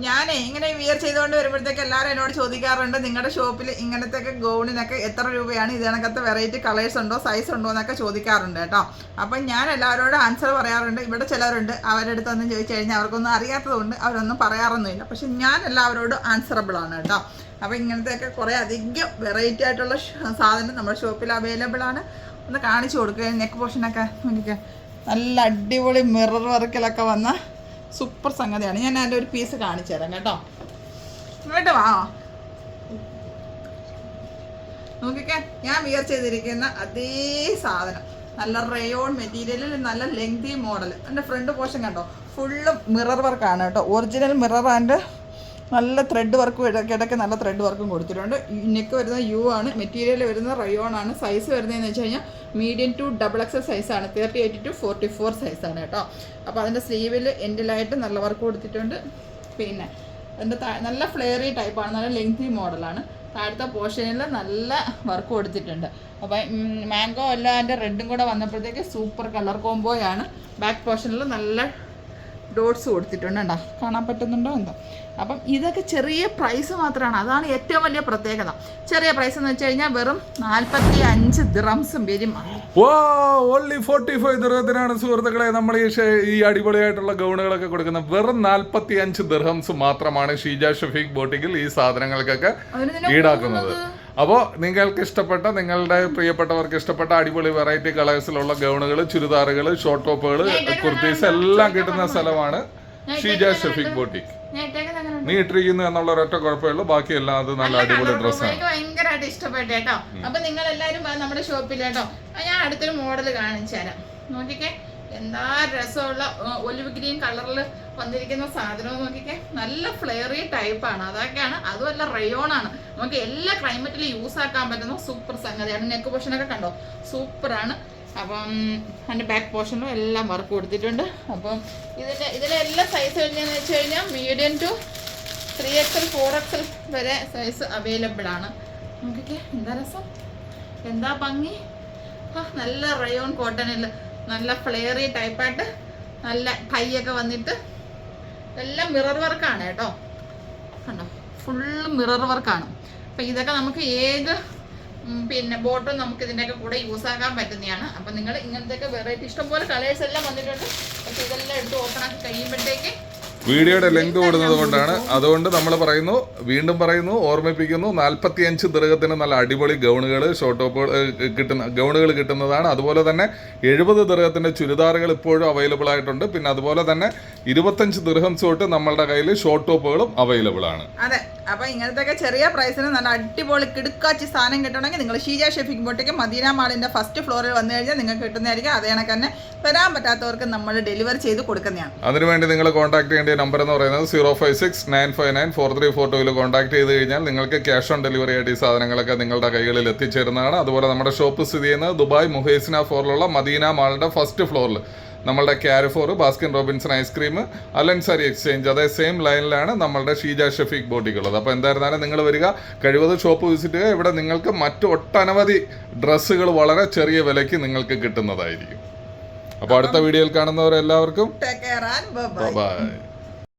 ഞാനേ ഇങ്ങനെ വിയർ ചെയ്തുകൊണ്ട് വരുമ്പോഴത്തേക്ക് എല്ലാവരും എന്നോട് ചോദിക്കാറുണ്ട് നിങ്ങളുടെ ഷോപ്പിൽ ഇങ്ങനത്തെ ഗൗണിനൊക്കെ എത്ര രൂപയാണ്, ഇത് കണക്കത്തെ വെറൈറ്റി കളേഴ്സ് ഉണ്ടോ, സൈസ് ഉണ്ടോ എന്നൊക്കെ ചോദിക്കാറുണ്ട് കേട്ടോ. അപ്പം ഞാൻ എല്ലാവരോടും ആൻസർ പറയാറുണ്ട്. ഇവിടെ ചിലരുണ്ട് അവരുടെ അടുത്തൊന്നും ചോദിച്ചു കഴിഞ്ഞാൽ അവർക്കൊന്നും അറിയാത്തതുകൊണ്ട് അവരൊന്നും പറയാറൊന്നുമില്ല. പക്ഷെ ഞാൻ എല്ലാവരോടും ആൻസറബിൾ ആണ് കേട്ടോ. അപ്പോൾ ഇങ്ങനത്തെയൊക്കെ കുറേ അധികം വെറൈറ്റി ആയിട്ടുള്ള സാധനം നമ്മുടെ ഷോപ്പിൽ അവൈലബിൾ ആണ്. ഒന്ന് കാണിച്ചു കൊടുക്കുക. നെക്ക് പോർഷനൊക്കെ എനിക്ക് നല്ല അടിപൊളി മിറർ വർക്കിലൊക്കെ വന്ന സൂപ്പർ സംഗതിയാണ്. ഞാൻ അതിൻ്റെ ഒരു പീസ് കാണിച്ചു തരാം കേട്ടോ. ഇങ്ങോട്ട് വാ, നോക്കിക്കേ. ഞാൻ വിയർ ചെയ്തിരിക്കുന്ന അതേ സാധനം, നല്ല റയോൺ മെറ്റീരിയലിൽ നല്ല ലെങ്തി മോഡൽ. എൻ്റെ ഫ്രണ്ട് പോർഷൻ കണ്ടോ, ഫുള്ള് മിറർ വർക്കാണ് കേട്ടോ. ഒറിജിനൽ മിറർ ആൻഡ് നല്ല ത്രെഡ് വർക്കും ഇടയ്ക്കിടയ്ക്ക് നല്ല ത്രെഡ് വർക്കും കൊടുത്തിട്ടുണ്ട്. നെക്ക് വരുന്നത് യു ആണ്, മെറ്റീരിയൽ വരുന്നത് റയോൺ ആണ്. സൈസ് വരുന്നതെന്ന് വെച്ച് കഴിഞ്ഞാൽ മീഡിയം ടു XXL സൈസാണ്, 38 to 44 സൈസാണ് കേട്ടോ. അപ്പോൾ അതിൻ്റെ സ്ലീവിൽ എൻഡിലായിട്ട് നല്ല വർക്ക് കൊടുത്തിട്ടുണ്ട്. പിന്നെ അതിൻ്റെ നല്ല ഫ്ലെയറി ടൈപ്പാണ്, നല്ല ലെങ്തി മോഡലാണ്. താഴത്തെ പോർഷനിൽ നല്ല വർക്ക് കൊടുത്തിട്ടുണ്ട്. അപ്പോൾ മാംഗോ അല്ല അതിൻ്റെ റെഡും കൂടെ വന്നപ്പോഴത്തേക്ക് സൂപ്പർ കളർ കോംബോയാണ്. ബാക്ക് പോർഷനിൽ നല്ല ഡോട്ട്സ് കൊടുത്തിട്ടുണ്ട് കേട്ടോ, കാണാൻ പറ്റുന്നുണ്ടോ എന്തോ. അപ്പം ഇതൊക്കെ ചെറിയ പ്രൈസ് മാത്രമാണ്, അതാണ് ഏറ്റവും വലിയ പ്രത്യേകത. ചെറിയ പ്രൈസ് എന്ന് വെച്ച് കഴിഞ്ഞാൽ വെറും 45 ദിറംസും വരും. ഓൺലി 45 ദിർഹത്തിനാണ് സുഹൃത്തുക്കളെ നമ്മൾ ഈ അടിപൊളിയായിട്ടുള്ള ഗൗണുകളൊക്കെ കൊടുക്കുന്നത്. വെറും 45 ദിർഹംസ് മാത്രമാണ് ഷീജ ഷഫീഖ് ബോട്ടിക്കിൽ ഈ സാധനങ്ങൾക്കൊക്കെ ഈടാക്കുന്നത്. അപ്പോൾ നിങ്ങൾക്ക് ഇഷ്ടപ്പെട്ട, നിങ്ങളുടെ പ്രിയപ്പെട്ടവർക്ക് ഇഷ്ടപ്പെട്ട അടിപൊളി വെറൈറ്റി കളേഴ്സിലുള്ള ഗൗണുകൾ, ചുരിദാറുകൾ, ഷോർട്ട് ടോപ്പുകൾ, കുർത്തീസ് എല്ലാം കിട്ടുന്ന സ്ഥലമാണ് ഷീജ ഷഫീഖ് ബോട്ടിക്. നീ ഇട്ടിരിക്കുന്നു എന്നുള്ള ഒരൊറ്റ കുഴപ്പമുള്ളൂ, ബാക്കിയെല്ലാം അത് നല്ല അടിപൊളി ഡ്രസ്സാണ്. എനിക്ക് ഭയങ്കരമായിട്ട് ഇഷ്ടപ്പെട്ടു കേട്ടോ. അപ്പൊ നിങ്ങൾ എല്ലാവരും നമ്മുടെ ഷോപ്പിൽ കേട്ടോ. ഞാൻ അടുത്തൊരു മോഡൽ കാണിച്ചു തരാം. നോക്കിക്കേ, എന്താ രസമുള്ള ഒലിവ് ഗ്രീൻ കളറിൽ വന്നിരിക്കുന്ന സാധനവും നോക്കിക്കേ. നല്ല ഫ്ലെയറി ടൈപ്പാണ്, അതൊക്കെയാണ്. അതുമല്ല റയോൺ ആണ്, നമുക്ക് എല്ലാ ക്ലൈമറ്റിലും യൂസ് ആക്കാൻ പറ്റുന്ന സൂപ്പർ സംഗതിയാണ്. നെക്ക് പോർഷനൊക്കെ കണ്ടോ, സൂപ്പറാണ്. അപ്പം അതിൻ്റെ ബാക്ക് പോർഷനിലും എല്ലാം വർക്ക് കൊടുത്തിട്ടുണ്ട്. അപ്പം ഇതിലെ എല്ലാ സൈസ് വരുന്നതെന്ന് വെച്ച് കഴിഞ്ഞാൽ മീഡിയം ടു 3XL 4XL വരെ സൈസ് അവൈലബിൾ ആണ്. നോക്കിക്കേ, എന്താ രസം, എന്താ ഭംഗി. നല്ല റയോൺ കോട്ടണിൽ നല്ല ഫ്ലെയറി ടൈപ്പായിട്ട് നല്ല കൈയൊക്കെ വന്നിട്ട് എല്ലാം മിറർ വർക്കാണ് കേട്ടോ. കണ്ടോ, ഫുള്ള് മിറർ വർക്കാണ്. അപ്പം ഇതൊക്കെ നമുക്ക് ഏത് പിന്നെ ബോട്ടും നമുക്ക് ഇതിൻ്റെയൊക്കെ കൂടെ യൂസ് ആക്കാൻ പറ്റുന്നതാണ്. അപ്പം നിങ്ങൾ ഇങ്ങനത്തെയൊക്കെ വെറൈറ്റി ഇഷ്ടംപോലെ കളേഴ്സ് എല്ലാം വന്നിട്ടുണ്ട്. പക്ഷെ ഇതെല്ലാം എടുത്ത് ഓപ്പൺ ആക്കി കഴിയുമ്പോഴത്തേക്ക് വീഡിയോയുടെ ലെങ്ത് കൂടുന്നത് കൊണ്ടാണ്. അതുകൊണ്ട് നമ്മൾ വീണ്ടും പറയുന്നു, ഓർമ്മിപ്പിക്കുന്നു, 45 ദിർഹത്തിന് നല്ല അടിപൊളി ഗൗണുകൾ, ഷോർട്ട് ടോപ്പുകൾ ഗൗണുകൾ കിട്ടുന്നതാണ്. അതുപോലെ തന്നെ 70 ദിർഹത്തിന്റെ ചുരിദാറുകൾ ഇപ്പോഴും അവൈലബിൾ ആയിട്ടുണ്ട്. പിന്നെ അതുപോലെ തന്നെ 25 ദിർഹംസ് തൊട്ട് നമ്മളുടെ കയ്യിൽ ഷോർട്ട് ടോപ്പുകളും അവൈലബിൾ ആണ്. അതെ, അപ്പൊ ഇങ്ങനത്തെ ചെറിയ പ്രൈസിന് നല്ല അടിപൊളി കിടുക്കാച്ചി സാധനം കിട്ടണമെങ്കിൽ നിങ്ങൾ ഷീജ ഷഫീഖ് ബോട്ടിക്ക് മദീന മാളിന്റെ ഫസ്റ്റ് ഫ്ലോറിൽ വന്നു കഴിഞ്ഞാൽ നിങ്ങൾക്ക് കിട്ടുന്നതായിരിക്കും. അതേ കണക്ക് തന്നെ വരാൻ പറ്റാത്തവർക്ക് നമ്മൾ ഡെലിവറി ചെയ്ത് കൊടുക്കുന്നതാണ്. അതിനുവേണ്ടി നിങ്ങൾ കോൺടാക്ട് ചെയ്യേണ്ട നമ്പർ എന്ന് പറയുന്നത് 056-959-4342 കോൺടാക്ട് ചെയ്ത് കഴിഞ്ഞാൽ നിങ്ങൾക്ക് ക്യാഷ് ഓൺ ഡെലിവറി ആയിട്ട് ഈ സാധനങ്ങളൊക്കെ നിങ്ങളുടെ കൈകളിൽ എത്തിച്ചേരുന്നതാണ്. അതുപോലെ നമ്മുടെ ഷോപ്പ് സ്ഥിതി ചെയ്യുന്നത് ദുബായ് മുഹൈസിന ഫോറിലുള്ള മദീന മാളിന്റെ ഫസ്റ്റ് ഫ്ലോറിൽ നമ്മളുടെ Carrefour, Baskin Robbins ice cream, Al Ansari exchange, അതേ സെയിം ലൈനിലാണ് നമ്മളുടെ ഷീജ ഷഫീഖ് ബോട്ടിക് ഉള്ളത്. അപ്പോൾ എന്തായിരുന്നാലും നിങ്ങൾ വരിക, കഴിവതും ഷോപ്പ് വിസിറ്റ് ചെയ്യുക. ഇവിടെ നിങ്ങൾക്ക് മറ്റ് ഒട്ടനവധി ഡ്രസ്സുകൾ വളരെ ചെറിയ വിലയ്ക്ക് നിങ്ങൾക്ക് കിട്ടുന്നതായിരിക്കും. അപ്പോൾ അടുത്ത വീഡിയോയിൽ കാണുന്നവരെല്ലാവർക്കും ടേക്ക് കെയർ ആൻഡ് ബൈ.